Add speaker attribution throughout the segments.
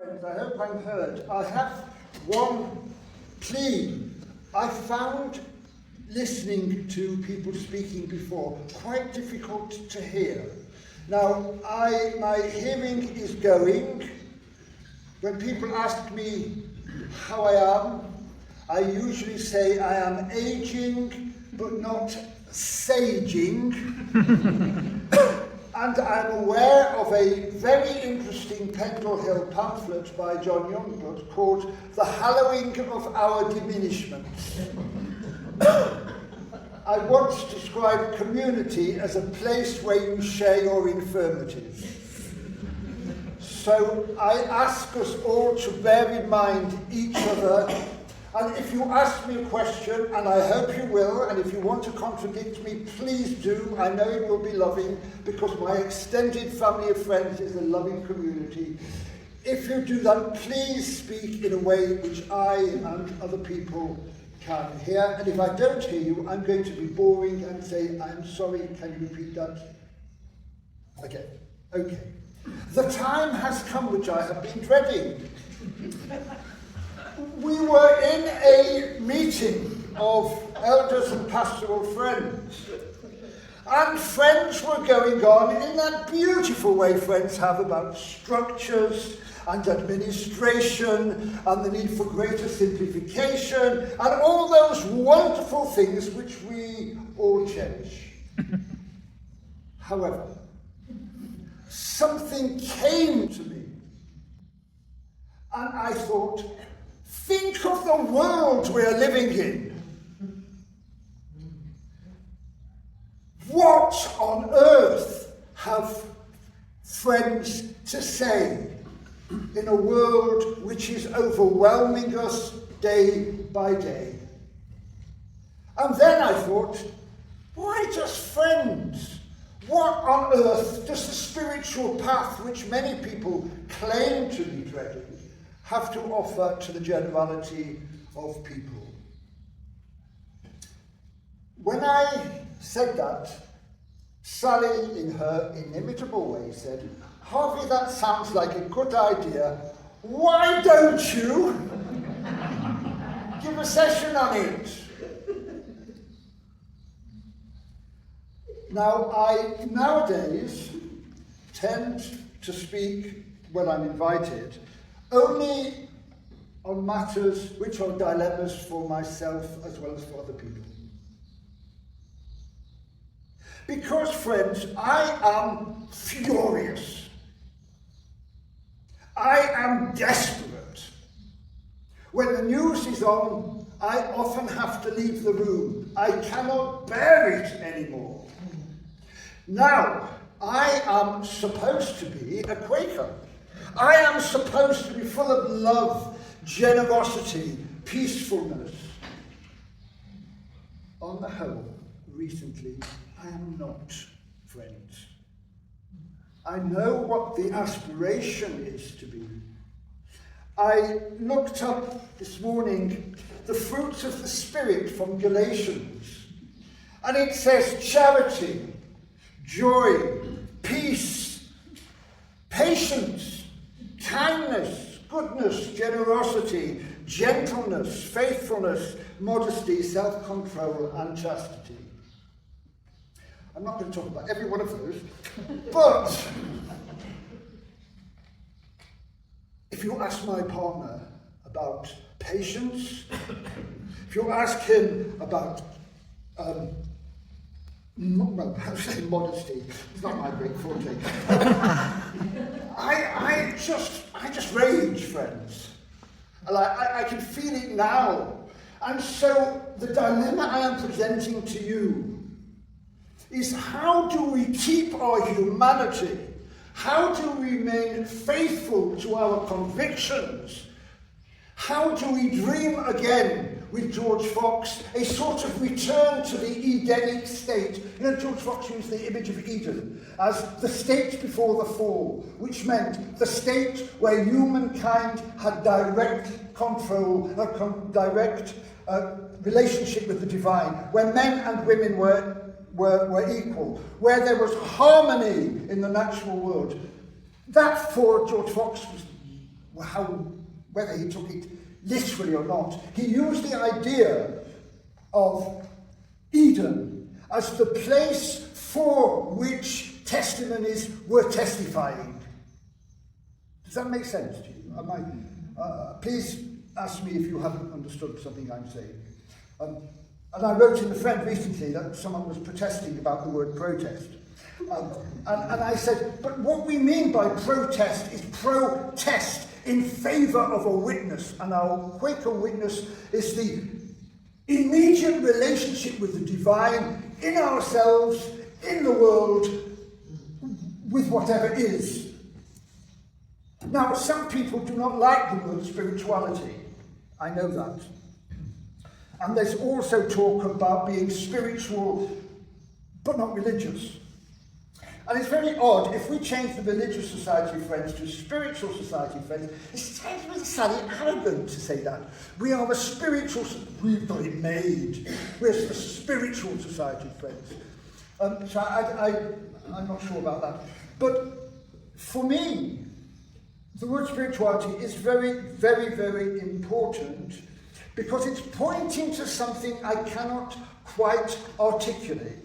Speaker 1: I hope I'm heard. I have one plea. I found listening to people speaking before quite difficult to hear. Now, my hearing is going. When people ask me how I am, I usually say I am aging, but not saging. And I'm aware of a very interesting Pendle Hill pamphlet by John Youngblood called The Hallowing of Our Diminishments. I once described community as a place where you share your infirmities. So I ask us all to bear in mind each other. And if you ask me a question, and I hope you will, and if you want to contradict me, please do. I know it will be loving, because my extended family of friends is a loving community. If you do that, please speak in a way which I and other people can hear. And if I don't hear you, I'm going to be boring and say, I'm sorry, can you repeat that? Okay. The time has come which I have been dreading. We were in a meeting of elders and pastoral friends, and friends were going on in that beautiful way friends have about structures and administration and the need for greater simplification and all those wonderful things which we all cherish. However, something came to me, and I thought, think of the world we're living in. What on earth have friends to say in a world which is overwhelming us day by day? And then I thought, why just friends? What on earth does the spiritual path which many people claim to be treading have to offer to the generality of people? When I said that, Sally, in her inimitable way, said, Harvey, that sounds like a good idea. Why don't you give a session on it? Now, I nowadays tend to speak, when I'm invited, only on matters which are dilemmas for myself as well as for other people. Because, friends, I am furious. I am desperate. When the news is on, I often have to leave the room. I cannot bear it anymore. Now, I am supposed to be a Quaker. I am supposed to be full of love, generosity, peacefulness. On the whole, recently, I am not, friends. I know what the aspiration is to be. I looked up this morning the fruits of the Spirit from Galatians, and it says charity, joy, peace, patience, kindness, goodness, generosity, gentleness, faithfulness, modesty, self-control, and chastity. I'm not going to talk about every one of those, but if you ask my partner about patience, if you ask him about modesty, it's not my great forte. I just rage, friends. I can feel it now. And so the dilemma I am presenting to you is, how do we keep our humanity? How do we remain faithful to our convictions? How do we dream again, with George Fox, a sort of return to the Edenic state? You know, George Fox used the image of Eden as the state before the fall, which meant the state where humankind had direct control, direct relationship with the divine, where men and women were equal, where there was harmony in the natural world. That, for George Fox, was whether he took it literally or not, he used the idea of Eden as the place for which testimonies were testifying. Does that make sense to you? Please ask me if you haven't understood something I'm saying. And I wrote in the Friend recently that someone was protesting about the word protest. And I said, but what we mean by protest is protest in favour of a witness. And our Quaker witness is the immediate relationship with the divine in ourselves, in the world, with whatever is. Now, some people do not like the word spirituality. I know that. And there's also talk about being spiritual, but not religious. And it's very odd, if we change the religious society friends to spiritual society friends, it sounds really slightly arrogant to say that. We are a spiritual, we've got it made. We're a spiritual society friends. So I'm not sure about that. But for me, the word spirituality is very, very, very important because it's pointing to something I cannot quite articulate.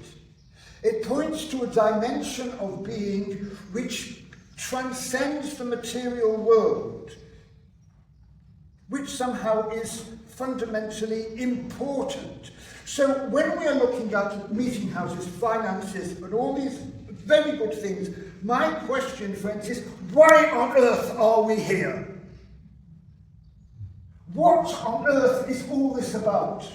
Speaker 1: It points to a dimension of being which transcends the material world, which somehow is fundamentally important. So when we are looking at meeting houses, finances, and all these very good things, my question, friends, is why on earth are we here? What on earth is all this about?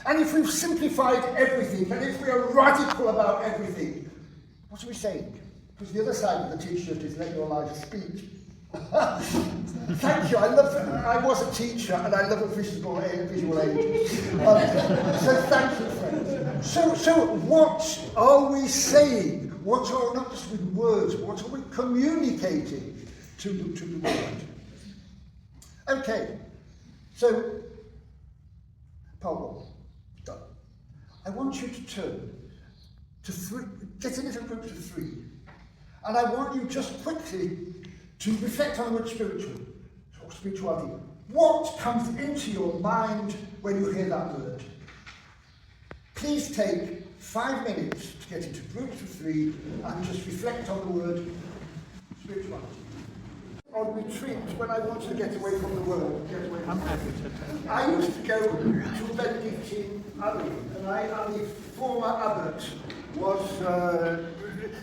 Speaker 1: And if we've simplified everything, and if we are radical about everything, what are we saying? Because the other side of the t-shirt is let your life speak. Thank you. I was a teacher, and I love a visual aid. So thank you, friends. So what are we saying? What are, not just with words, what are we communicating to the world? Okay. So, Paul. I want you to turn to three, get in little groups of three, and I want you just quickly to reflect on the word spiritual or spirituality. What comes into your mind when you hear that word? Please take 5 minutes to get into groups of three and just reflect on the word spirituality. On retreat, when I wanted to get away from the world, I used to go to Benedictine Abbey, and the former abbot was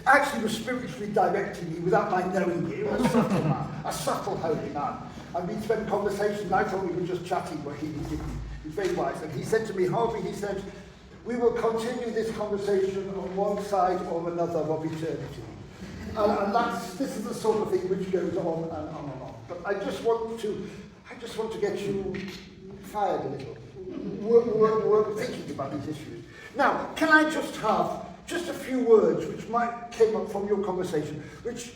Speaker 1: actually was spiritually directing me without my knowing it. He was a subtle man, a subtle holy man. And we'd spent conversations, and I thought we were just chatting, but he didn't. He was very wise. And he said to me, Harvey, he said, we will continue this conversation on one side or another of eternity. And this is the sort of thing which goes on and on and on. But I just want to get you fired a little. We're thinking about these issues. Now, can I just have just a few words which might came up from your conversation, which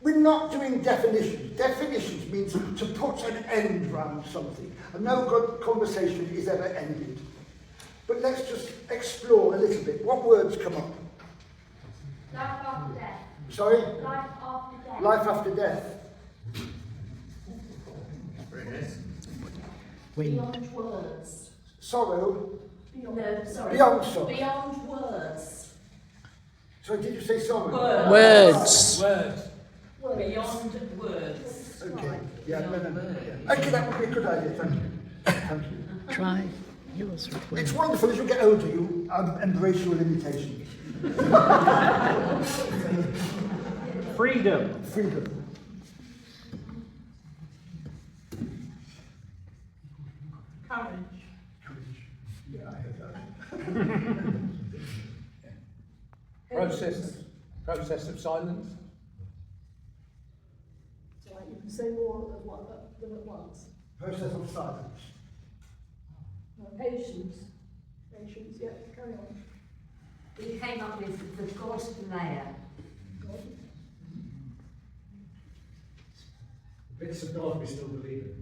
Speaker 1: we're not doing definitions. Definitions means to put an end around something. And no good conversation is ever ended. But let's just explore a little bit. What words come up?
Speaker 2: Life after death.
Speaker 1: Sorry?
Speaker 2: Life after death.
Speaker 1: Life after death.
Speaker 2: Beyond words.
Speaker 1: Sorrow.
Speaker 2: Beyond
Speaker 1: sorrow.
Speaker 2: Beyond words.
Speaker 1: So did you say sorrow?
Speaker 3: Words.
Speaker 2: Beyond words.
Speaker 1: Okay. Yeah. Okay, that would be a good idea. Thank you. Thank you.
Speaker 3: Try yours.
Speaker 1: It's wonderful as you get older, you embrace your limitations.
Speaker 4: Freedom.
Speaker 1: Freedom.
Speaker 2: Courage.
Speaker 1: Yeah, I heard that.
Speaker 4: Process of silence.
Speaker 5: So you can say more of them at once.
Speaker 1: Process of silence.
Speaker 5: Patience. Patience, yeah, carry on.
Speaker 2: He came up with the God layer.
Speaker 5: God.
Speaker 6: Bits of God we still believe in.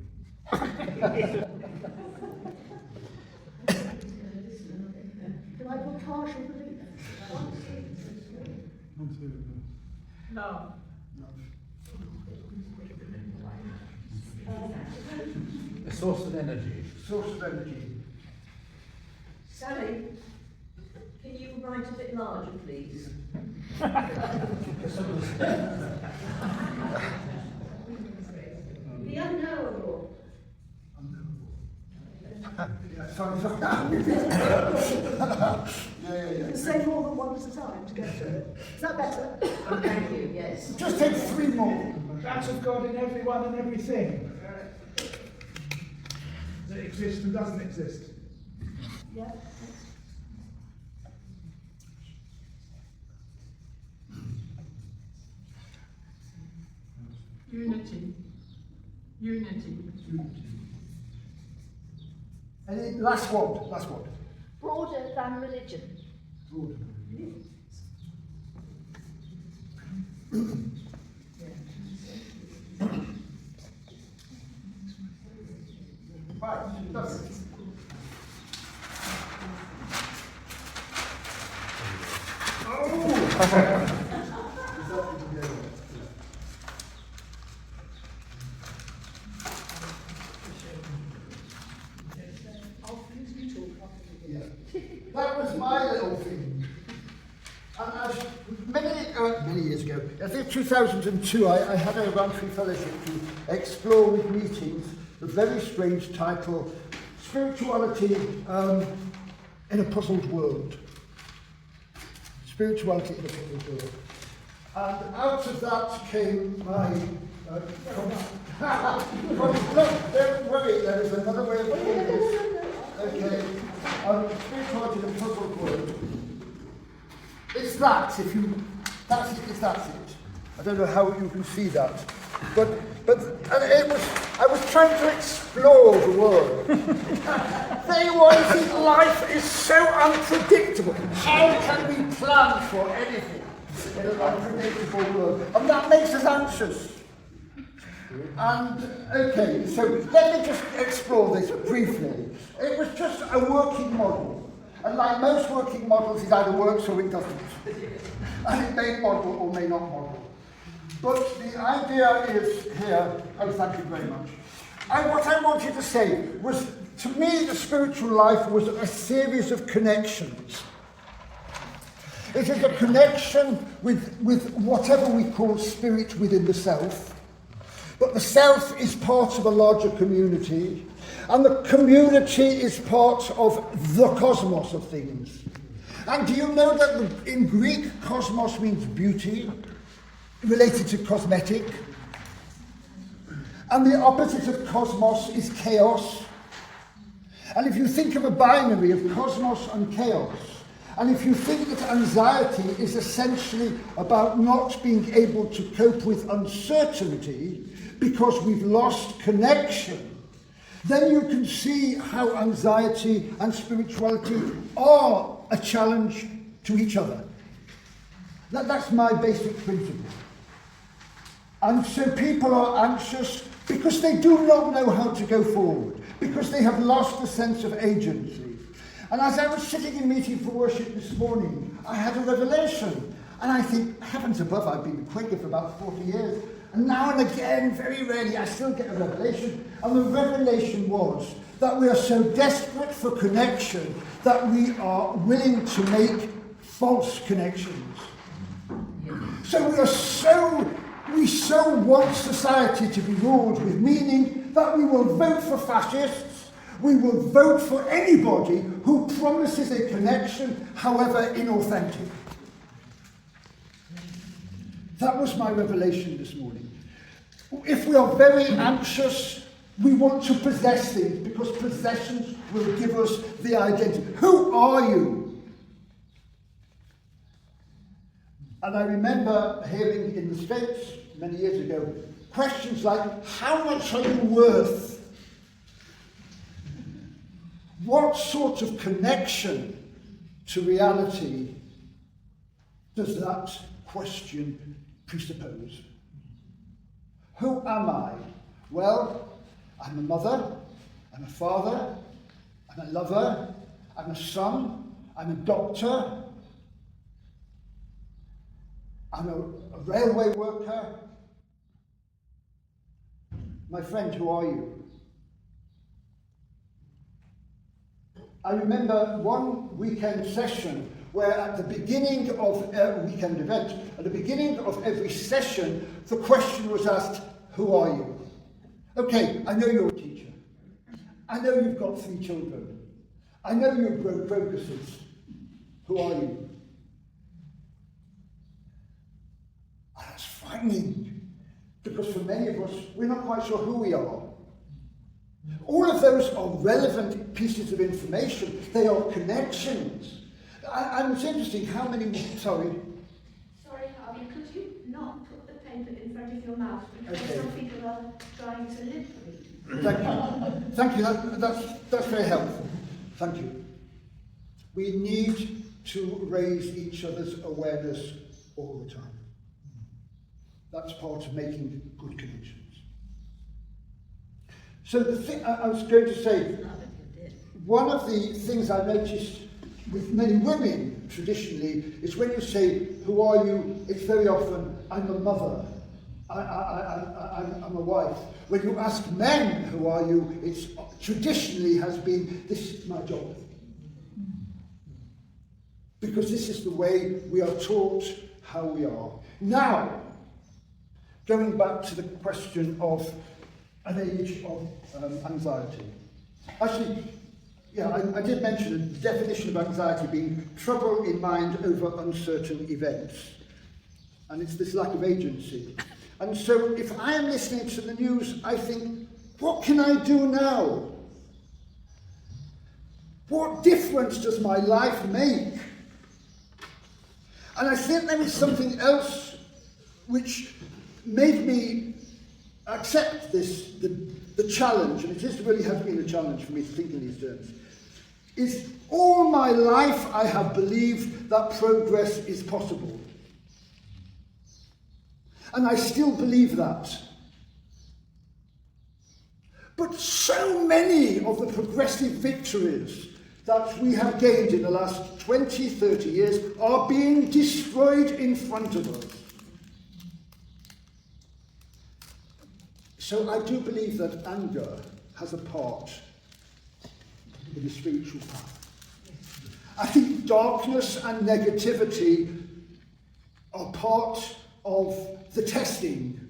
Speaker 5: Can I put partial belief?
Speaker 2: No.
Speaker 4: A source of energy.
Speaker 1: Source of energy.
Speaker 5: Sally, can you write a bit larger, please? The unknowable.
Speaker 1: Yeah, sorry.
Speaker 5: You can say more than one at a time to get to it. Is that better? Thank you, yes.
Speaker 1: Just take 3 more.
Speaker 6: That of God in everyone and everything. That exists and doesn't exist.
Speaker 5: Yeah.
Speaker 7: Unity. Unity.
Speaker 1: And last one. Last one.
Speaker 8: Broader than religion.
Speaker 1: Broader. Right, that's it. That was my little thing. And as many years ago, I think 2002, I had a Roundtree Fellowship to explore with meetings the very strange title, Spirituality in a Puzzled World. Spirituality in a Puzzled World. And out of that came my... Look, don't worry, there is another way of doing this. Okay, spirituality in a puzzled world. It's that, if you, that's it. I don't know how you can see that. But and it was, I was trying to explore the world. Life is so unpredictable. How can we plan for anything in an unpredictable world? And that makes us anxious. And, okay, so let me just explore this briefly. It was just a working model. And like most working models, it either works or it doesn't. And it may model or may not model. But the idea is here, oh, thank you very much. What I wanted to say was, to me, the spiritual life was a series of connections. It is a connection with whatever we call spirit within the self. But the self is part of a larger community, and the community is part of the cosmos of things. And do you know that in Greek, cosmos means beauty, related to cosmetic? And the opposite of cosmos is chaos. And if you think of a binary of cosmos and chaos, and if you think that anxiety is essentially about not being able to cope with uncertainty because we've lost connection, then you can see how anxiety and spirituality are a challenge to each other. That's my basic principle. And so people are anxious because they do not know how to go forward, because they have lost a sense of agency. And as I was sitting in meeting for worship this morning, I had a revelation. And I think, heavens above, I've been a Quaker for about 40 years. And now and again, very rarely, I still get a revelation. And the revelation was that we are so desperate for connection that we are willing to make false connections. So we so want society to be ruled with meaning that we will vote for fascists. We will vote for anybody who promises a connection, however inauthentic. That was my revelation this morning. If we are very anxious, we want to possess things because possessions will give us the identity. Who are you? And I remember hearing in the States many years ago questions like, how much are you worth? What sort of connection to reality does that question presuppose? Who am I? Well, I'm a mother, I'm a father, I'm a lover, I'm a son, I'm a doctor, I'm a railway worker. My friend, who are you? I remember one weekend session where at the beginning of a weekend event, at the beginning of every session, the question was asked, who are you? Okay, I know you're a teacher. I know you've got 3 children. I know you've grown crocuses. Who are you? And that's frightening, because for many of us, we're not quite sure who we are. All of those are relevant pieces of information. They are connections. And it's interesting how many... Sorry,
Speaker 8: Harvey, could you not put the paper in front of your mouth because
Speaker 1: Okay.
Speaker 8: some people are trying to lip read?
Speaker 1: Thank you. Thank you. That's very helpful. Thank you. We need to raise each other's awareness all the time. That's part of making good connections. So the thing I was going to say, one of the things I noticed with many women traditionally is when you say, who are you? It's very often, I'm a mother. I'm a wife. When you ask men, who are you? It's traditionally has been, this is my job. Because this is the way we are taught how we are. Now, going back to the question of an age of anxiety. Actually, yeah, I did mention the definition of anxiety being trouble in mind over uncertain events. And it's this lack of agency. And so if I am listening to the news, I think, what can I do now? What difference does my life make? And I think there is something else which made me accept this, the challenge, and it really has been a challenge for me to think in these terms, is all my life I have believed that progress is possible. And I still believe that. But so many of the progressive victories that we have gained in the last 20, 30 years are being destroyed in front of us. So I do believe that anger has a part in the spiritual path. I think darkness and negativity are part of the testing.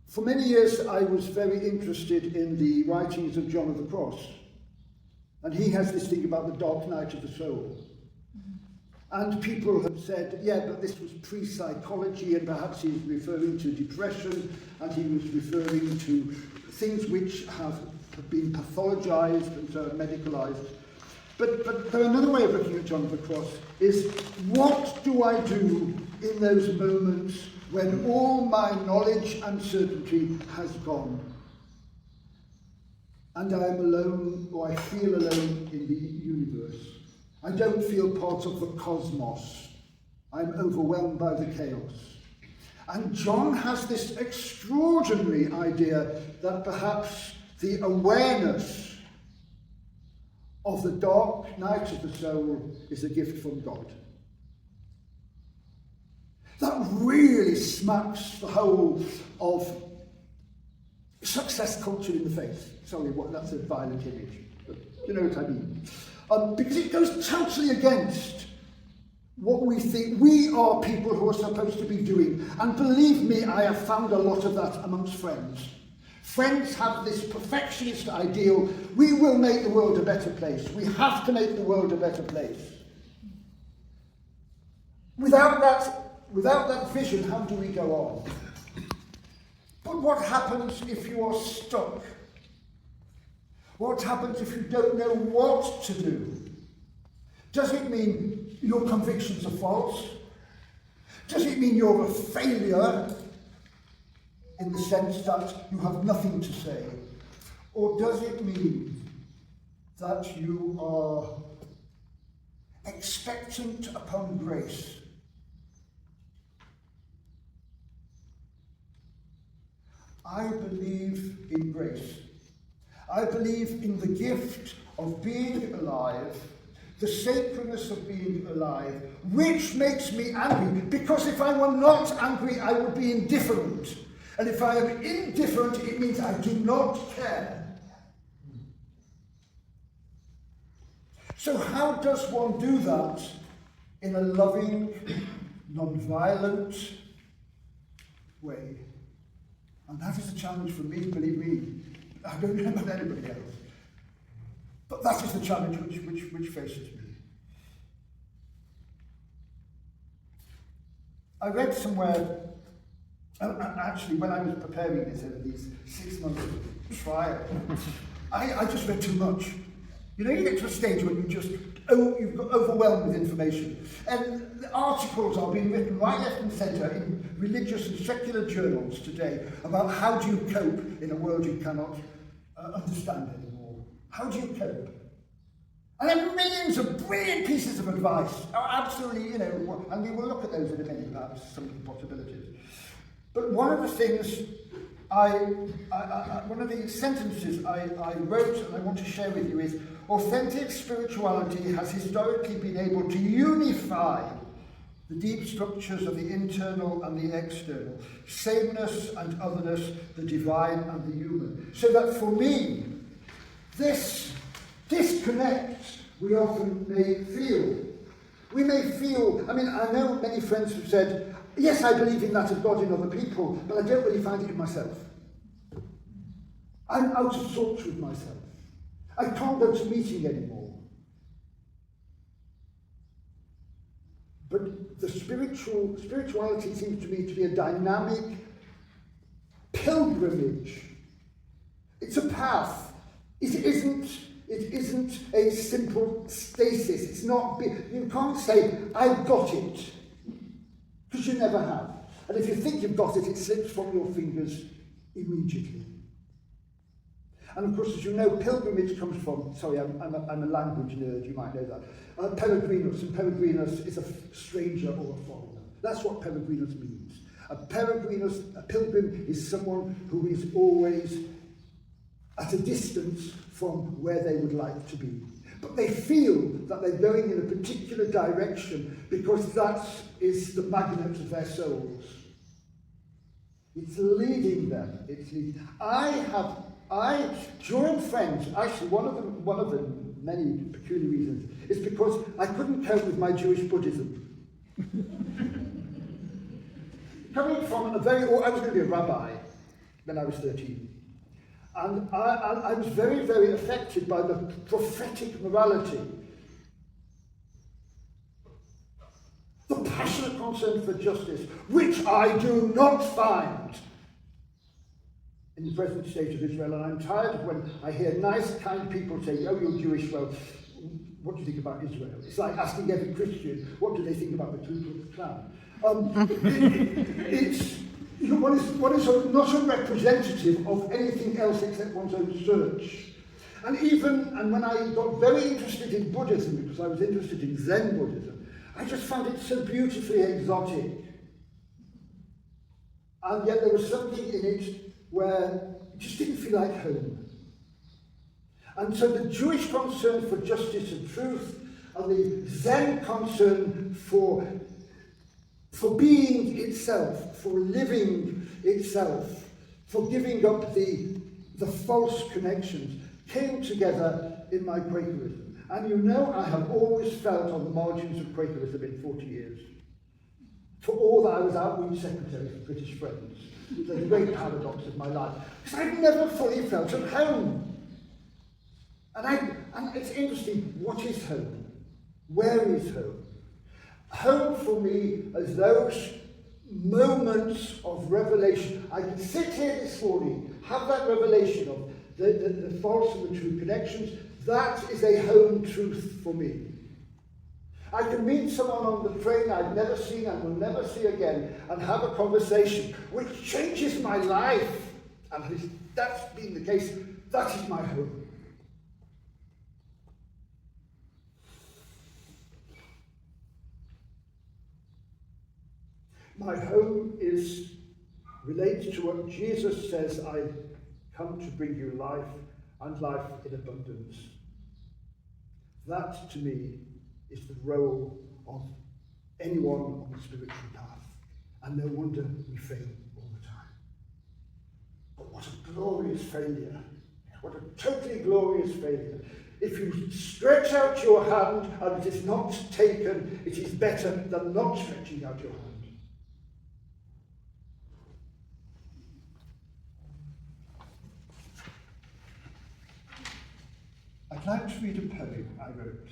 Speaker 1: For many years I was very interested in the writings of John of the Cross. And he has this thing about the dark night of the soul. And people have said, yeah, but this was pre-psychology, and perhaps he's referring to depression, and he was referring to things which have been pathologized and so medicalized. But another way of looking at John of the Cross is, what do I do in those moments when all my knowledge and certainty has gone? And I am alone, or I feel alone in the universe. I don't feel part of the cosmos. I'm overwhelmed by the chaos. And John has this extraordinary idea that perhaps the awareness of the dark night of the soul is a gift from God. That really smacks the whole of success culture in the face. Sorry, that's a violent image, but you know what I mean. Because it goes totally against what we think we are people who are supposed to be doing. And believe me, I have found a lot of that amongst friends. Friends have this perfectionist ideal. We will make the world a better place. We have to make the world a better place. Without that vision, how do we go on? But what happens if you are stuck? What happens if you don't know what to do? Does it mean your convictions are false? Does it mean you're a failure in the sense that you have nothing to say? Or does it mean that you are expectant upon grace? I believe in grace. I believe in the gift of being alive, the sacredness of being alive, which makes me angry, because if I were not angry, I would be indifferent. And if I am indifferent, it means I do not care. So how does one do that in a loving, non-violent way? And that is a challenge for me, believe me. I don't know about anybody else. But that is the challenge which faces me. I read somewhere, actually when I was preparing this over these 6 months of trial, I just read too much. You know, you get to a stage when you've got overwhelmed with information. And the articles are being written right, left and centre in religious and secular journals today about how do you cope in a world you cannot understand anymore. How do you cope? And there are millions of brilliant pieces of advice. Oh, absolutely, you know, and we will look at those in a minute, perhaps, some of the possibilities. But one of the things one of the sentences I wrote and I want to share with you is, authentic spirituality has historically been able to unify the deep structures of the internal and the external, sameness and otherness, the divine and the human. So that for me, this disconnect we often may feel. We may feel, I mean, I know many friends have said, yes, I believe in that of God in other people, but I don't really find it in myself. I'm out of sorts with myself. I can't go to meeting anymore. But the spirituality seems to me to be a dynamic pilgrimage. It's a path. It isn't a simple stasis. It's not. You can't say, I've got it, because you never have. And if you think you've got it, it slips from your fingers immediately. And of course, as you know, pilgrimage comes from, sorry, I'm a language nerd, you might know that. Peregrinus, and peregrinus is a stranger or a foreigner. That's what peregrinus means. A pilgrim is someone who is always at a distance from where they would like to be. But they feel that they're going in a particular direction because that is the magnet of their souls. It's leading them. I joined Friends, actually one of the many peculiar reasons, is because I couldn't cope with my Jewish Buddhism. Coming from I was going to be a rabbi when I was 13. And I was very, very affected by the prophetic morality. The passionate concern for justice, which I do not find in the present state of Israel. And I'm tired of when I hear nice, kind people say, oh, you're Jewish, well, what do you think about Israel? It's like asking every Christian, what do they think about the Ku Klux Klan? One is not a representative of anything else except one's own search. And when I got very interested in Buddhism, because I was interested in Zen Buddhism, I just found it so beautifully exotic. And yet there was something in it where it just didn't feel like home. And so the Jewish concern for justice and truth, and the Zen concern for being itself, for living itself, for giving up the false connections, came together in my Quakerism. And you know, I have always felt on the margins of Quakerism in 40 years. For all that I was outreach secretary for British Friends. The great paradox of my life. Because I've never fully felt at home. And it's interesting, what is home? Where is home? Home for me is those moments of revelation. I can sit here this morning, have that revelation of the false and the true connections. That is a home truth for me. I can meet someone on the train I've never seen and will never see again and have a conversation which changes my life. And if that's been the case, that is my home. My home relates to what Jesus says, I come to bring you life and life in abundance. That, to me, is the role of anyone on the spiritual path. And no wonder we fail all the time. glorious failure. What a totally glorious failure. If you stretch out your hand and it is not taken, it is better than not stretching out your hand. I'd like to read a poem I wrote.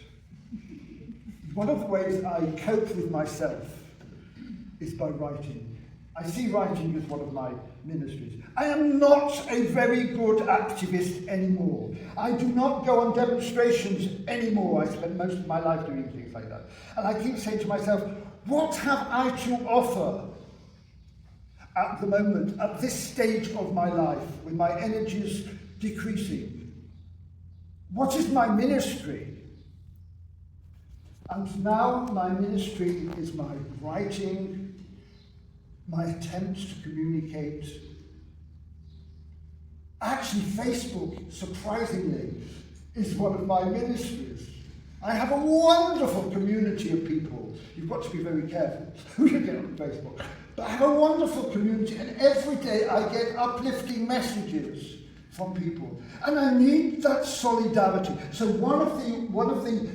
Speaker 1: One of the ways I cope with myself is by writing. I see writing as one of my ministries. I am not a very good activist anymore. I do not go on demonstrations anymore. I spend most of my life doing things like that. And I keep saying to myself, what have I to offer at the moment, at this stage of my life, with my energies decreasing? What is my ministry? And now my ministry is my writing, my attempts to communicate. Actually, Facebook, surprisingly, is one of my ministries. I have a wonderful community of people. You've got to be very careful who you get on Facebook. But I have a wonderful community, and every day I get uplifting messages from people. And I need that solidarity. So one of the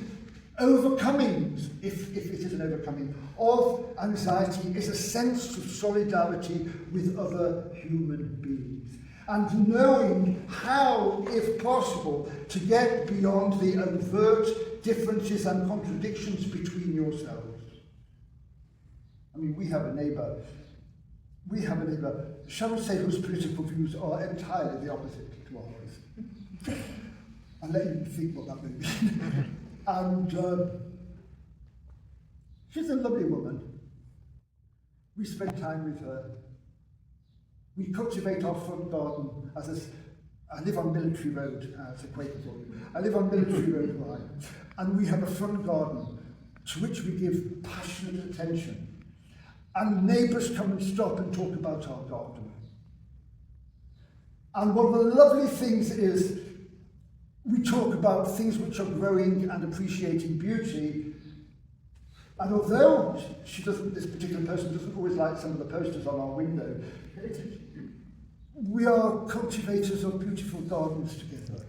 Speaker 1: overcomings, if it is an overcoming, of anxiety is a sense of solidarity with other human beings. And knowing how, if possible, to get beyond the overt differences and contradictions between yourselves. I mean, we have a neighbour, shall we say, whose political views are entirely the opposite to ours. I'll let you think what that may mean. And she's a lovely woman. We spend time with her. We cultivate our front garden I live on Military Road, as a Quaker for you. I live on Military Road, right? And we have a front garden to which we give passionate attention. And neighbours come and stop and talk about our garden. And one of the lovely things is we talk about things which are growing and appreciating beauty. And although this particular person doesn't always like some of the posters on our window, we are cultivators of beautiful gardens together.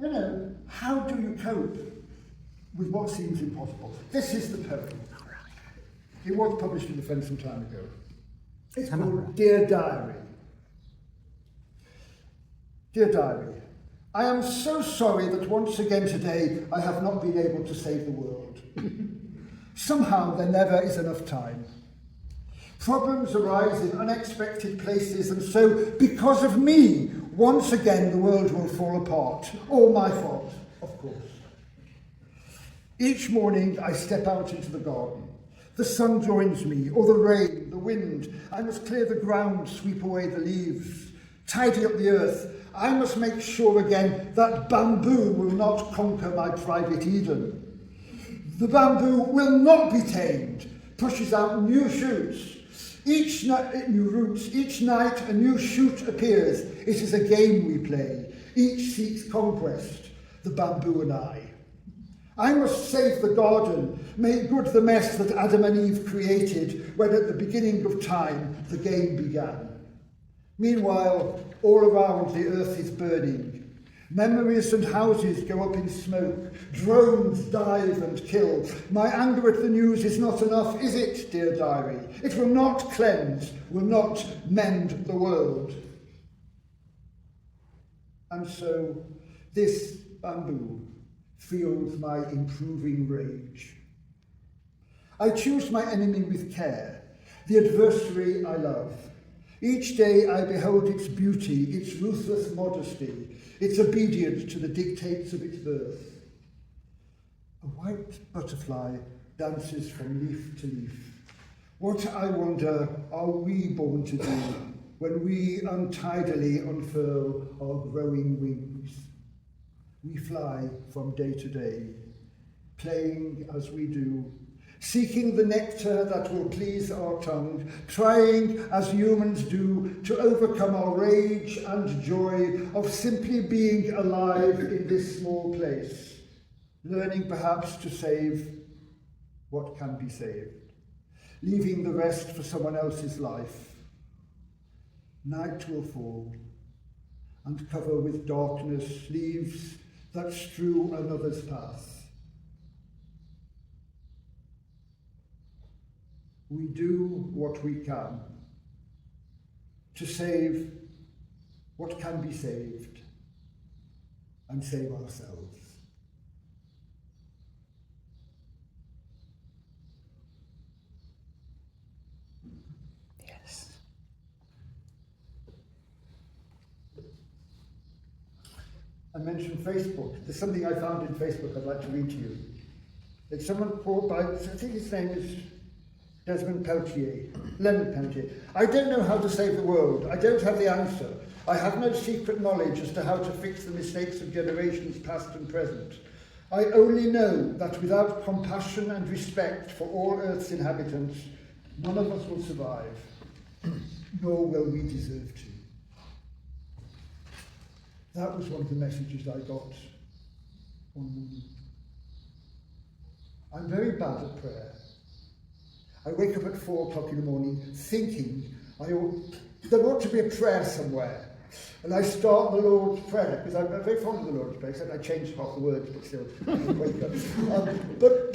Speaker 1: You know, how do you cope with what seems impossible? This is the poem. It was published in the Friend some time ago. It's called Dear Diary. Dear Diary, I am so sorry that once again today I have not been able to save the world. Somehow there never is enough time. Problems arise in unexpected places, and so, because of me, once again the world will fall apart. All my fault, of course. Each morning I step out into the garden. The sun joins me, or the rain, the wind. I must clear the ground, sweep away the leaves, tidy up the earth. I must make sure again that bamboo will not conquer my private Eden. The bamboo will not be tamed, pushes out new shoots. Each night, new roots. Each night a new shoot appears. It is a game we play. Each seeks conquest, the bamboo and I. I must save the garden, make good the mess that Adam and Eve created when at the beginning of time the game began. Meanwhile, all around the earth is burning. Memories and houses go up in smoke. Drones dive and kill. My anger at the news is not enough, is it, dear diary? It will not cleanse, will not mend the world. And so, this bamboo feels my improving rage. I choose my enemy with care, the adversary I love. Each day I behold its beauty, its ruthless modesty, its obedience to the dictates of its birth. A white butterfly dances from leaf to leaf. What, I wonder, are we born to do when we untidily unfurl our growing wings? We fly from day to day, playing as we do, seeking the nectar that will please our tongue, trying, as humans do, to overcome our rage and joy of simply being alive in this small place, learning perhaps to save what can be saved, leaving the rest for someone else's life. Night will fall and cover with darkness leaves that strew another's path. We do what we can to save what can be saved and save ourselves.
Speaker 3: Yes.
Speaker 1: I mentioned Facebook. There's something I found in Facebook I'd like to read to you. It's someone called by, I think his name is Leonard Peltier. I don't know how to save the world. I don't have the answer. I have no secret knowledge as to how to fix the mistakes of generations past and present. I only know that without compassion and respect for all Earth's inhabitants, none of us will survive, nor will we deserve to. That was one of the messages I got one morning. I'm very bad at prayer. I wake up at 4 o'clock in the morning thinking there ought to be a prayer somewhere. And I start the Lord's Prayer, because I'm very fond of the Lord's Prayer, except I changed half the words, but still, I wake up. But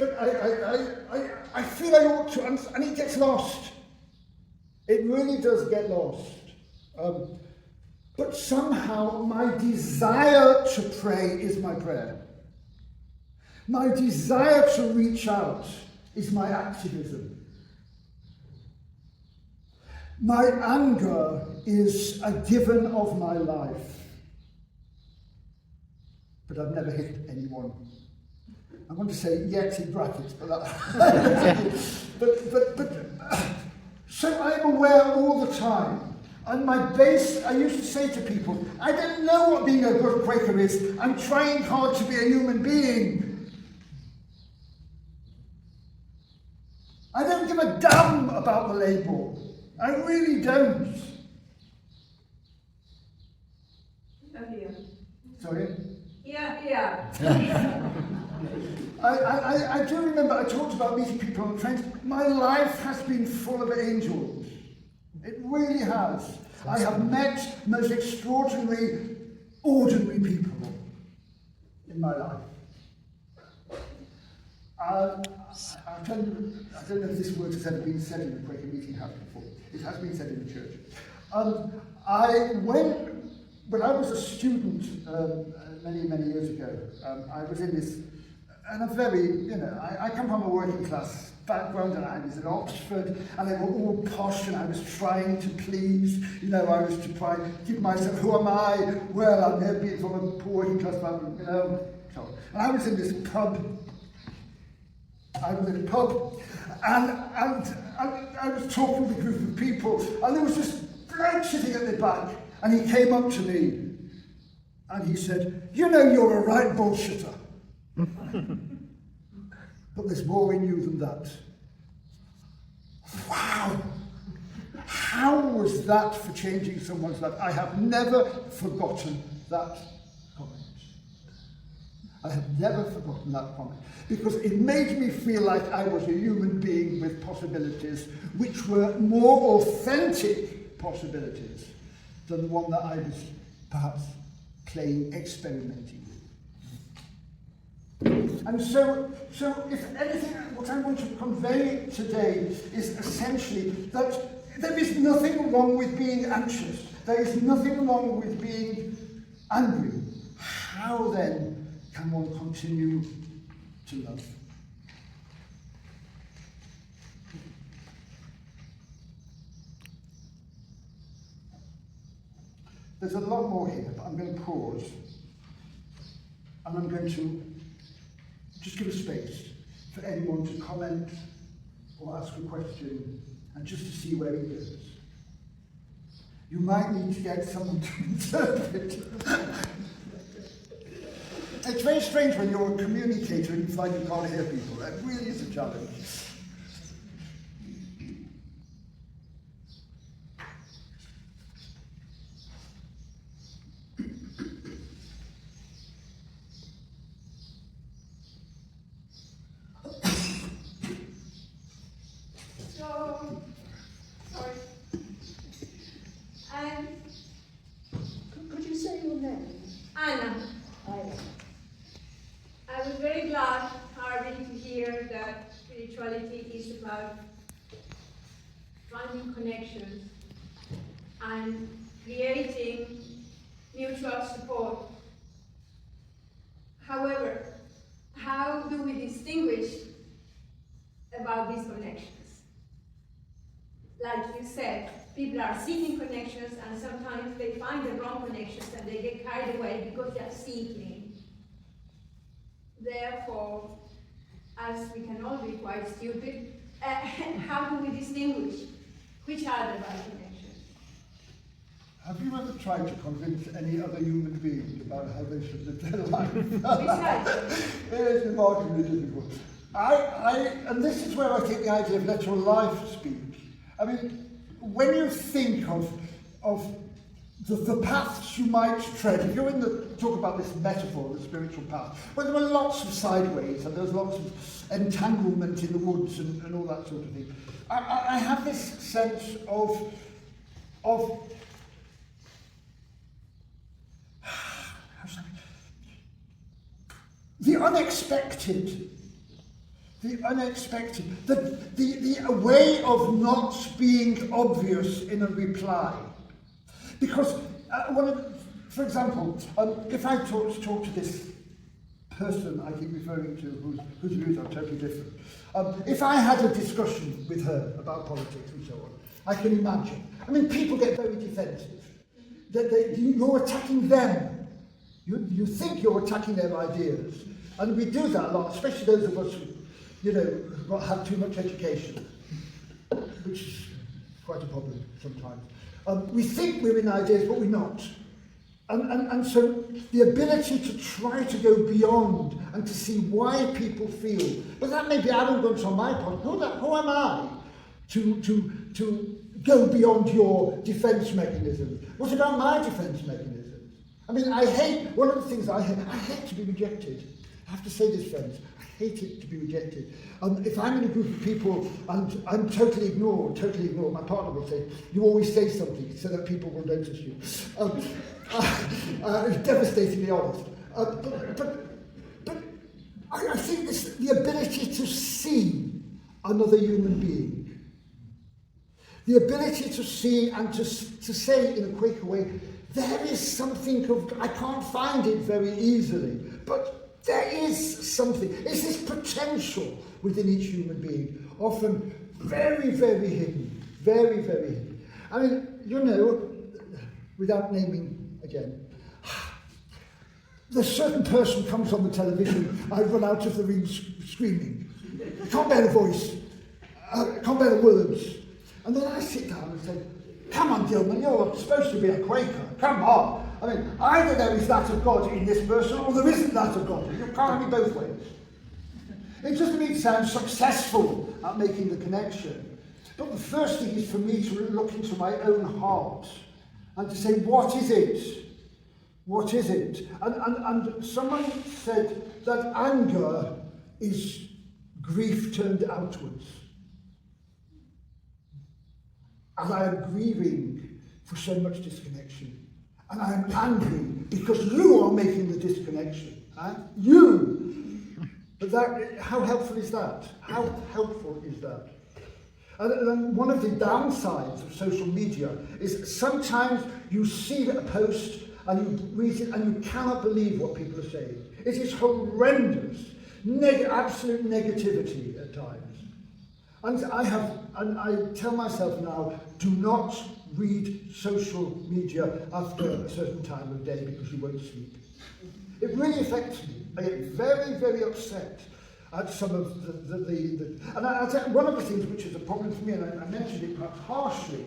Speaker 1: I feel I ought to, and it gets lost. It really does get lost. But somehow my desire to pray is my prayer. My desire to reach out is my activism. My anger is a given of my life. But I've never hit anyone. I want to say yet in brackets, but so I'm aware all the time. And my base, I used to say to people, I don't know what being a good Quaker is. I'm trying hard to be a human being. I don't give a damn about the label. I really don't. Sorry?
Speaker 8: Yeah.
Speaker 1: I do remember I talked about meeting people on trains. My life has been full of angels. It really has. I have met most extraordinary, ordinary people in my life. I don't know if this word has ever been said in a Quaker meeting house before. It has been said in the church. When I was a student many years ago, I was in this, and a very, I come from a working class background, and I was in Oxford, and they were all posh, and I was trying to please, I was to try and give myself, who am I? Well, I'm here being from a poor working class background, So, and I was in this pub. And I was talking with a group of people, and there was this bloke sitting at the back, and he came up to me, and he said, you're a right bullshitter. But there's more in you than that. Wow! How was that for changing someone's life? I have never forgotten that comment. I have never forgotten that comment, because it made me feel like I was a human being with possibilities which were more authentic possibilities than the one that I was perhaps experimenting with. And so if anything, what I want to convey today is essentially that there is nothing wrong with being anxious. There is nothing wrong with being angry. How then can one continue to love? There's a lot more here, but I'm going to pause, and I'm going to just give a space for anyone to comment or ask a question, and just to see where it goes. You might need to get someone to interpret. It's very strange when you're a communicator and you find you can't hear people. That really is a challenge.
Speaker 8: So, sorry. finding connections and creating mutual support. However, how do we distinguish about these connections? Like you said, people are seeking connections and sometimes they find the wrong connections and they get carried away because they are seeking. Therefore, as we can all be quite stupid, how do we distinguish which are the right connections?
Speaker 1: Have you ever tried to convince any other human being about how they should live their life?
Speaker 8: Besides,
Speaker 1: It is remarkably difficult. And this is where I think the idea of let your life speak. I mean, when you think of the paths you might tread, if you're in the, talk about this metaphor, the spiritual path, well, there are lots of sideways and there's lots of entanglement in the woods and all that sort of thing. I have this sense of the unexpected, the way of not being obvious in a reply. Because, for example, if I talk to this person I keep referring to, whose views are totally different, if I had a discussion with her about politics and so on, I can imagine. I mean, people get very defensive. You're attacking them. You think you're attacking their ideas. And we do that a lot, especially those of us who, have too much education, which is quite a problem sometimes. We think we're in ideas, but we're not. And so the ability to try to go beyond and to see why people feel, but that may be arrogance on my part. Who am I to go beyond your defence mechanism? What about my defence mechanism? I mean, one of the things I hate to be rejected. I have to say this, friends, I hate it to be rejected. If I'm in a group of people and I'm totally ignored, my partner will say, you always say something so that people will notice you. Devastatingly honest. But I think the ability to see another human being, the ability to see and to say in a Quaker way, there is something I can't find it very easily, but there is something. It's this potential within each human being, often very, very hidden, very, very hidden. I mean, without naming again, the certain person comes on the television, I run out of the room screaming. I can't bear the voice, I can't bear the words. And then I sit down and say, come on, Gilman, you're supposed to be a Quaker, come on. I mean, either there is that of God in this person, or there isn't that of God. You can't be both ways. It doesn't mean to sound successful at making the connection. But the first thing is for me to look into my own heart and to say, what is it? What is it? And someone said that anger is grief turned outwards. And I am grieving for so much disconnection. And I am angry because you are making the disconnection. You! But how helpful is that? How helpful is that? And one of the downsides of social media is sometimes you see a post and you read it and you cannot believe what people are saying. It is horrendous, absolute negativity at times. And I tell myself now, do not read social media after a certain time of day because you won't sleep. It really affects me. I get very, very upset at some of and one of the things which is a problem for me, and I mentioned it perhaps harshly,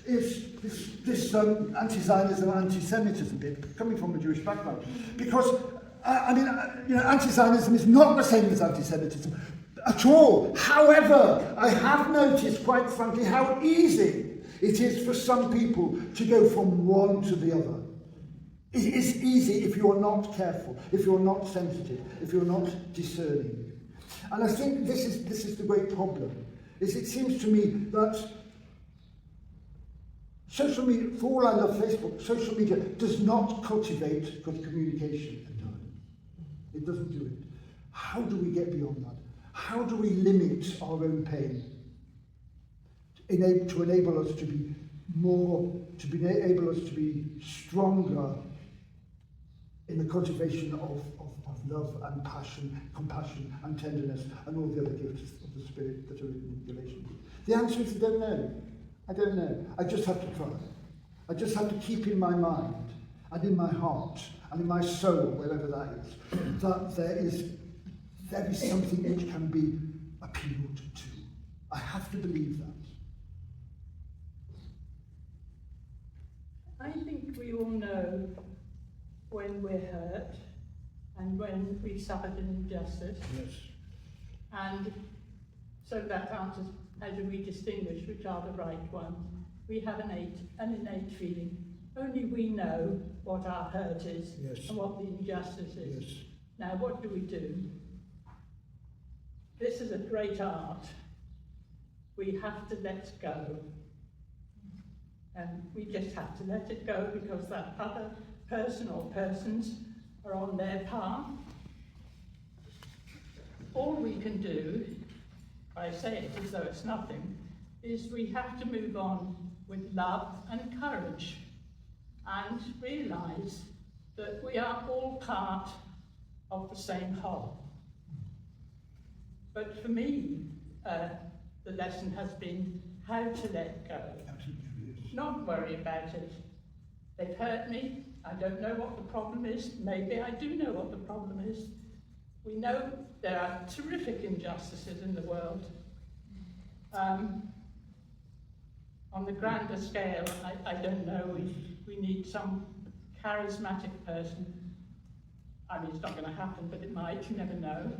Speaker 1: is this anti-Zionism, anti-Semitism bit coming from a Jewish background. Because anti-Zionism is not the same as anti-Semitism at all. However, I have noticed, quite frankly, how easy it is for some people to go from one to the other. It is easy if you're not careful, if you're not sensitive, if you're not discerning. And I think this is the great problem. It seems to me that social media, for all I love Facebook, social media does not cultivate good communication at times. It doesn't do it. How do we get beyond that? How do we limit our own pain? to enable us to be more, to be able us to be stronger in the cultivation of love and passion, compassion and tenderness and all the other gifts of the Spirit that are in relation. The answer is I don't know. I don't know. I just have to try. I just have to keep in my mind and in my heart and in my soul, wherever that is, that there is something which can be appealed to. I have to believe that.
Speaker 7: I think we all know when we're hurt and when we suffered an injustice.
Speaker 1: Yes.
Speaker 7: And so that answers, how do we distinguish which are the right ones? We have an innate feeling. Only we know what our hurt is,
Speaker 1: Yes.
Speaker 7: and what the injustice is.
Speaker 1: Yes.
Speaker 7: Now, what do we do? This is a great art. We have to let go. And we just have to let it go because that other person or persons are on their path. All we can do, I say it as though it's nothing, is we have to move on with love and courage and realise that we are all part of the same whole. But for me, the lesson has been how to let go. Not worry about it. They've hurt me. I don't know what the problem is. Maybe I do know what the problem is. We know there are terrific injustices in the world. On the grander scale, I don't know, we need some charismatic person. I mean, it's not going to happen, but it might, you never know.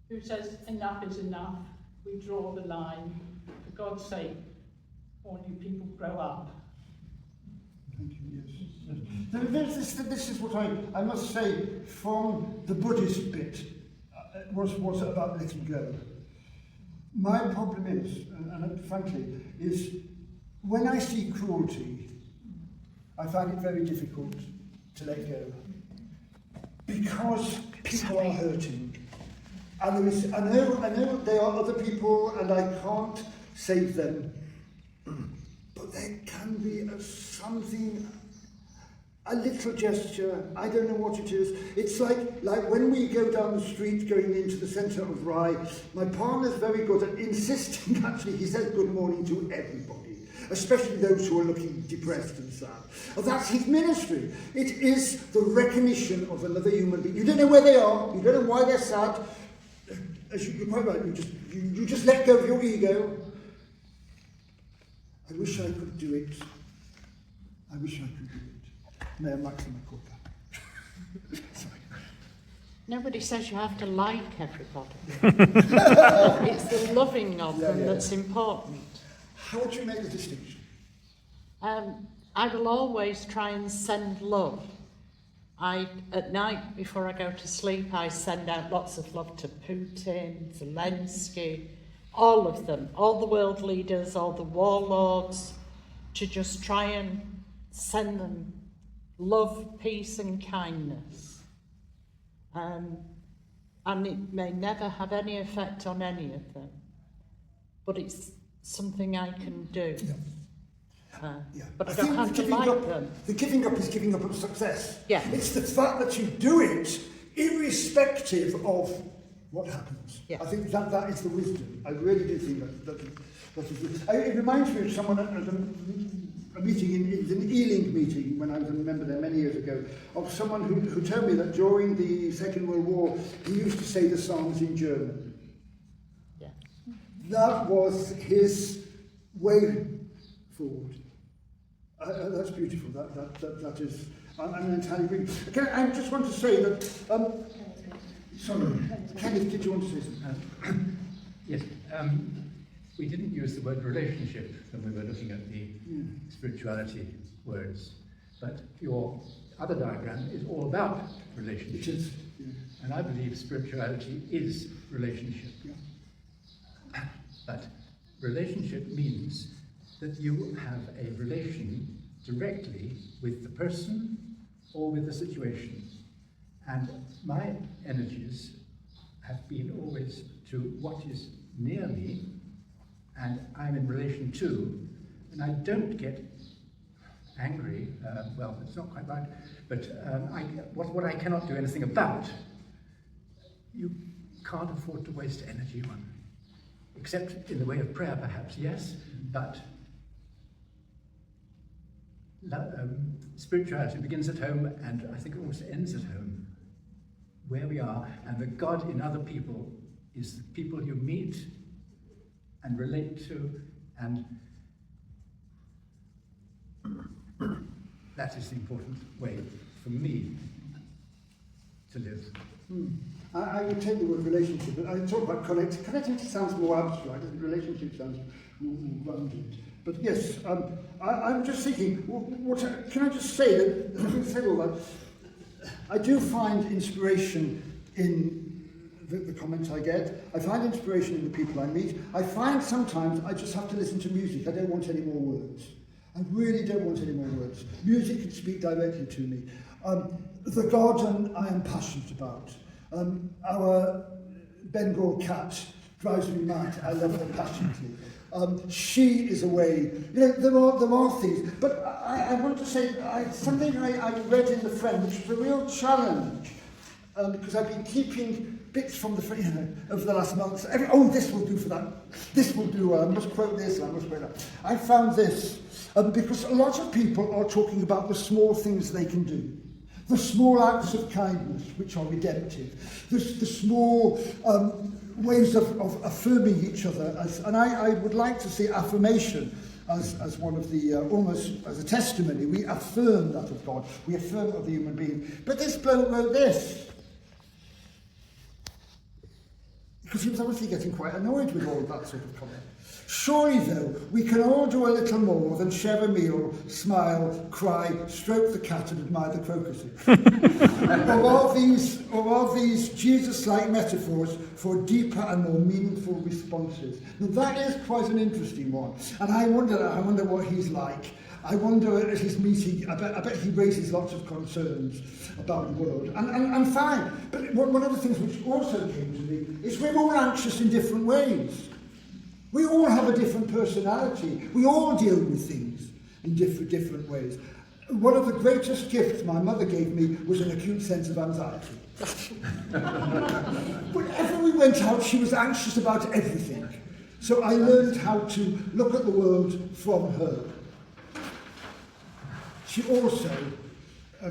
Speaker 7: Who says enough is enough, we draw the line. For God's sake, all you people grow up.
Speaker 1: Thank you, yes. This is what I must say from the Buddhist bit, was about letting go. My problem is, and frankly, is when I see cruelty, I find it very difficult to let go. Because people are hurting. And I know there are other people and I can't save them. But there can be something, a little gesture, I don't know what it is. It's like when we go down the street going into the centre of Rye, my partner's very good at insisting, actually, he says good morning to everybody, especially those who are looking depressed and sad. Oh, that's his ministry. It is the recognition of another human being. You don't know where they are, you don't know why they're sad. As you're quite right, you just let go of your ego. I wish I could do it. I wish I could do it. Mayor Maxima Corker. Sorry.
Speaker 3: Nobody says you have to like everybody. It's the loving of them that's important.
Speaker 1: How would you make the distinction?
Speaker 3: I will always try and send love. At night, before I go to sleep, I send out lots of love to Putin, Zelensky, all of them, all the world leaders, all the warlords, to just try and send them love, peace and kindness. And it may never have any effect on any of them, but it's something I can do. But I don't have to like them.
Speaker 1: The giving up is giving up on success.
Speaker 3: Yeah.
Speaker 1: It's the fact that you do it irrespective of what happens.
Speaker 3: Yeah.
Speaker 1: I think that is the wisdom. I really do think that is it reminds me of someone at a meeting, in an Ealing meeting, when I was a member there many years ago, of someone who told me that during the Second World War, he used to say the Psalms in German.
Speaker 3: Yeah.
Speaker 1: That was his way forward. That's beautiful. That is. I'm entirely agree. Okay, I just want to say that. Sorry, Kenneth, did you want to say something?
Speaker 4: Yes. We didn't use the word relationship when we were looking at the spirituality words, but your other diagram is all about relationship.
Speaker 1: It is. Yeah.
Speaker 4: And I believe spirituality is relationship.
Speaker 1: Yeah.
Speaker 4: But relationship means that you have a relation directly with the person or with the situation. And my energies have been always to what is near me and I'm in relation to, and I don't get angry, well, it's not quite right, but what I cannot do anything about, you can't afford to waste energy on, except in the way of prayer, perhaps, yes, but spirituality begins at home, and I think it almost ends at home, where we are, and the God in other people is the people you meet and relate to, and that is the important way for me to live.
Speaker 1: I would take the word relationship, but I talk about connectivity. Connectivity sounds more abstract, and relationship sounds more rounded. But yes, I'm just thinking, can I just say that, having said all that, I do find inspiration in the comments I get. I find inspiration in the people I meet. I find sometimes I just have to listen to music. I don't want any more words. I really don't want any more words. Music can speak directly to me. The garden I am passionate about. Our Bengal cat drives me mad. I love her passionately. She is away. You know, there are things. But I want to say something I read in The Friend, which was a real challenge, because I've been keeping bits from the Friend over the last months. This will do for that. This will do. I must quote this. I must quote that. I found this because a lot of people are talking about the small things they can do. The small acts of kindness, which are redemptive. The small ways of affirming each other. And I would like to see affirmation as one of the, almost as a testimony. We affirm that of God. We affirm of the human being. But this bloke wrote this. Because he was obviously getting quite annoyed with all of that sort of comment. Surely, though, we can all do a little more than share a meal, smile, cry, stroke the cat and admire the crocuses. or are these Jesus-like metaphors for deeper and more meaningful responses? Now, that is quite an interesting one. And I wonder what he's like. I wonder at his meeting, I bet he raises lots of concerns about the world. And fine. But one of the things which also came to me is we're all anxious in different ways. We all have a different personality. We all deal with things in different ways. One of the greatest gifts my mother gave me was an acute sense of anxiety. Whenever we went out, she was anxious about everything. So I learned how to look at the world from her. She also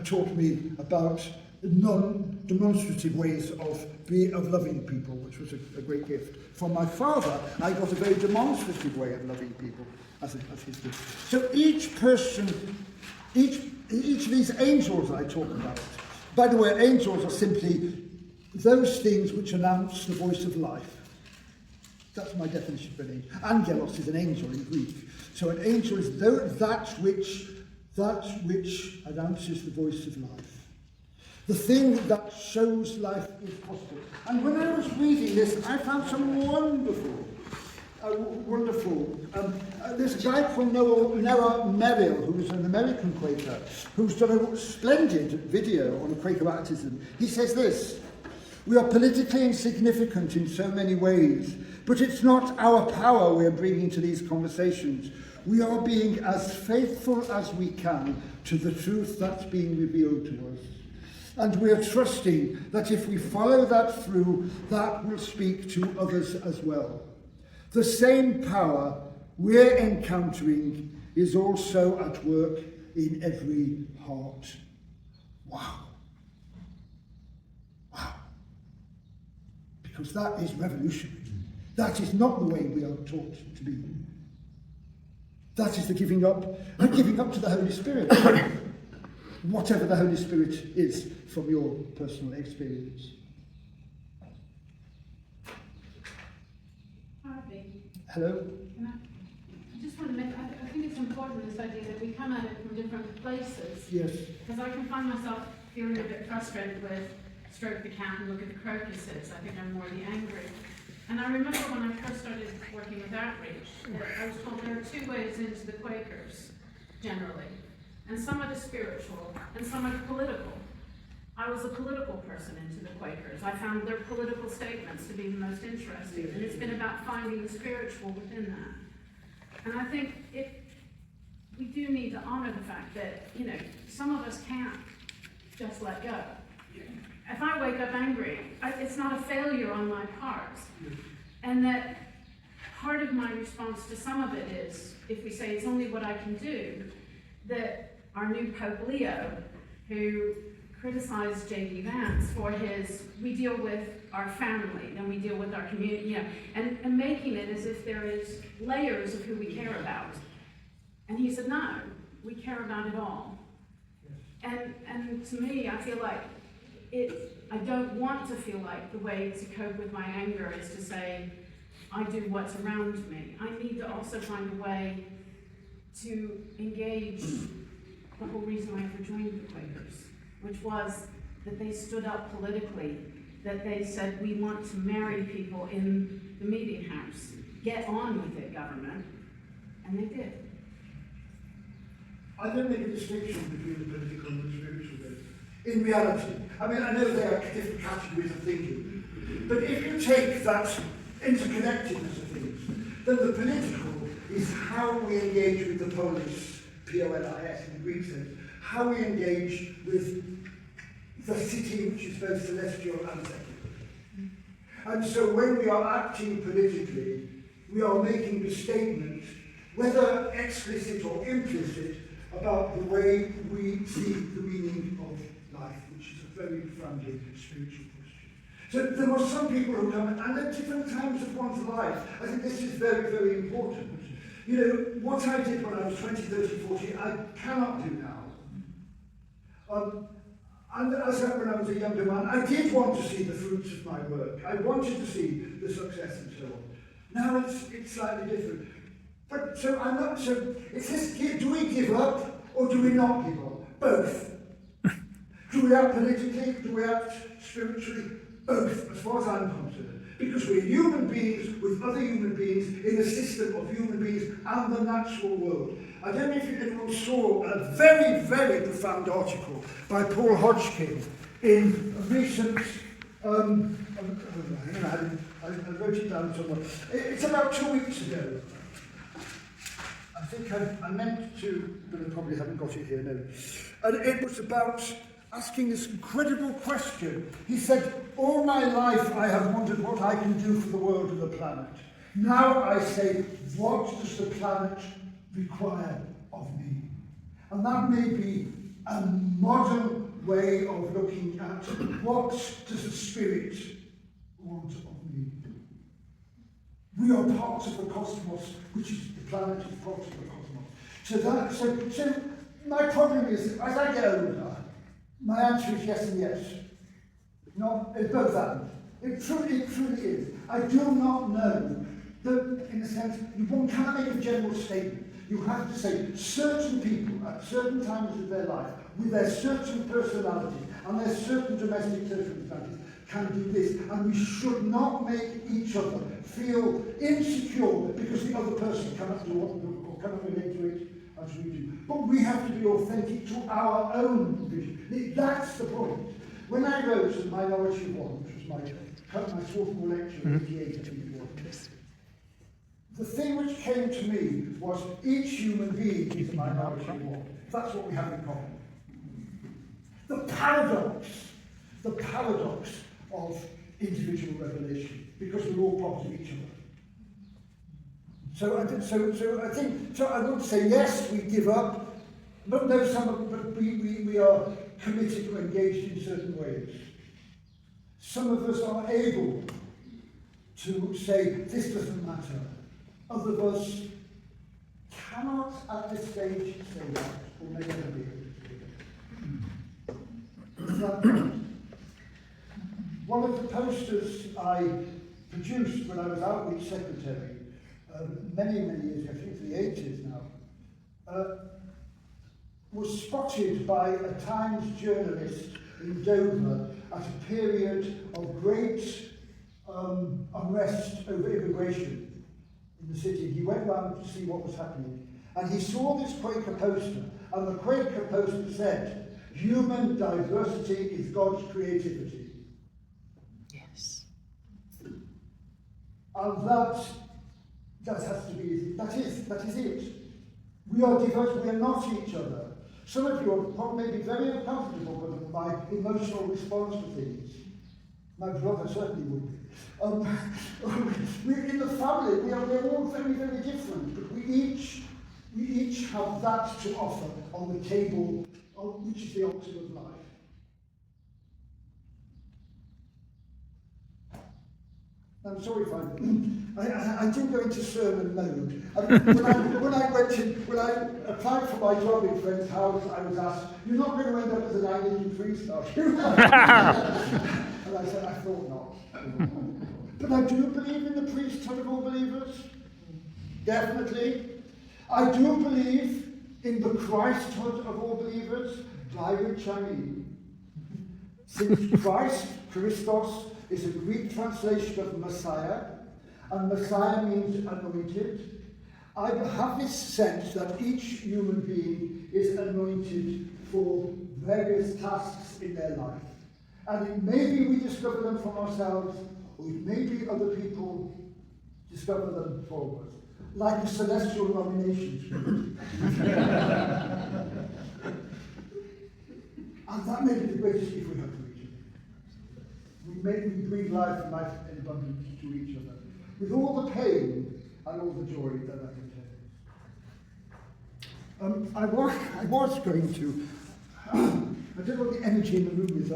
Speaker 1: taught me about non-demonstrative ways of loving people, which was a great gift. From my father, I got a very demonstrative way of loving people as his gift. So each person, each of these angels I talk about, by the way, angels are simply those things which announce the voice of life. That's my definition for an angel. Angelos is an angel in Greek. So an angel is that which announces the voice of life. The thing that shows life is possible. And when I was reading this, I found some wonderful. There's a guy called Noah Merrill, who's an American Quaker, who's done a splendid video on Quaker baptism. He says this: "We are politically insignificant in so many ways, but it's not our power we're bringing to these conversations. We are being as faithful as we can to the truth that's being revealed to us. And we are trusting that if we follow that through, that will speak to others as well. The same power we're encountering is also at work in every heart." Wow. Wow. Because that is revolutionary. That is not the way we are taught to be. That is the giving up to the Holy Spirit. Whatever the Holy Spirit is from your personal experience.
Speaker 9: Harvey.
Speaker 1: Hello?
Speaker 9: I just want to make, I think it's important, this idea that we come at it from different places.
Speaker 1: Yes.
Speaker 9: Because I can find myself feeling a bit frustrated with stroke the cat and look at the crocuses. I think I'm more the angry. And I remember when I first started working with outreach, that I was told there are two ways into the Quakers, generally. And some are the spiritual, and some are the political. I was a political person into the Quakers. I found their political statements to be the most interesting, and it's been about finding the spiritual within that. And I think we do need to honor the fact that, you know, some of us can't just let go. If I wake up angry, it's not a failure on my part. And that part of my response to some of it is, if we say it's only what I can do, that our new Pope Leo, who criticized J.D. Vance for we deal with our family, and we deal with our community, you know, and making it as if there is layers of who we care about. And he said, no, we care about it all. And to me, I feel like I don't want to feel like the way to cope with my anger is to say, I do what's around me. I need to also find a way to engage the whole reason I ever joined the Quakers, which was that they stood up politically, that they said, we want to marry people in the meeting house. Get on with it, government. And they did.
Speaker 1: I don't make a distinction between the political and the spiritual bit. In reality, I mean, I know there are different categories of thinking, but if you take that interconnectedness of things, then the political is how we engage with the polis, P-O-L-I-S in the Greek sense, how we engage with the city which is both celestial and secular. And so when we are acting politically, we are making a statement, whether explicit or implicit, about the way we see the meaning of life, which is a very profoundly spiritual question. So there are some people who come, and at different times of one's life, I think this is very, very important. You know, what I did when I was 20, 30, 40, I cannot do now. And when I was a younger man, I did want to see the fruits of my work. I wanted to see the success and so on. Now it's slightly different. But so it's this, do we give up or do we not give up? Both. Do we act politically? Do we act spiritually? Both, as far as I'm concerned. Because we're human beings with other human beings in a system of human beings and the natural world. I don't know if anyone saw a very, very profound article by Paul Hodgkin in a recent, I wrote it down somewhere. It's about 2 weeks ago. I think I meant to, but I probably haven't got it here, no. And it was about asking this incredible question. He said, all my life I have wondered what I can do for the world and the planet. Now I say, what does the planet require of me? And that may be a modern way of looking at what does the spirit want of me. We are part of the cosmos, which is the planet is part of the cosmos. So my problem is, as I get older, my answer is yes and yes. No, it's both and. It truly is. I do not know that, in a sense, one can't make a general statement. You have to say certain people at certain times of their life, with their certain personalities and their certain domestic circumstances, can do this, and we should not make each other feel insecure because the other person cannot do what or cannot relate to it as we do. But we have to be authentic to our own vision. That's the point. When I wrote The Minority of One, which was my sophomore lecture in 88, I think it was, the thing which came to me was each human being is a minority of one. That's what we have in common. The paradox of individual revelation, because we're all part of each other. So I would say yes, we give up, but we are committed to engaged in certain ways. Some of us are able to say this doesn't matter. Other of us cannot at this stage say that, or may never be able to say that. One of the posters I produced when I was outreach secretary, many years ago, I think the 80s now, was spotted by a Times journalist in Dover at a period of great unrest over immigration in the city. He went round to see what was happening, and he saw this Quaker poster, and the Quaker poster said, Human diversity is God's creativity.
Speaker 3: Yes.
Speaker 1: And that has to be, that is it. We are diverse, we are not each other. Some of you are probably very uncomfortable with my emotional response to things. My brother certainly would be. In the family, we are all very, very different, but we each have that to offer on the table, which is the altar of life. I'm sorry if I didn't go into sermon mode. When I applied for my job in Friend's House, I was asked, "You're not going to end up as an Anglican priest, are you?" And I said, "I thought not." But I do believe in the priesthood of all believers. Definitely. I do believe in the Christhood of all believers, by which I mean, since Christ, Christos, is a Greek translation of Messiah, and Messiah means anointed, I have this sense that each human being is anointed for various tasks in their life. And it may be we discover them from ourselves, or it may be other people discover them for us, like the celestial nominations. And that may be the greatest gift we have to each other. We breathe life and life in abundance to each other, with all the pain and all the joy that entails. I was going to, I don't know what the energy in the room is,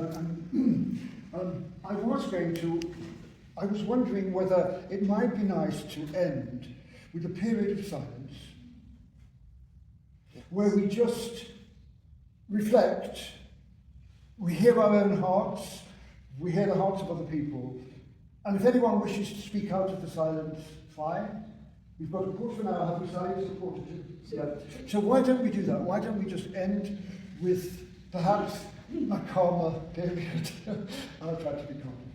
Speaker 1: I was wondering whether it might be nice to end with a period of silence, where we just reflect, we hear our own hearts, we hear the hearts of other people, and if anyone wishes to speak out of the silence, fine. We've got a quarter of an hour, have we silence? A quarter to? Yeah. So why don't we do that? Why don't we just end with perhaps a calmer period? I'll try to be calm.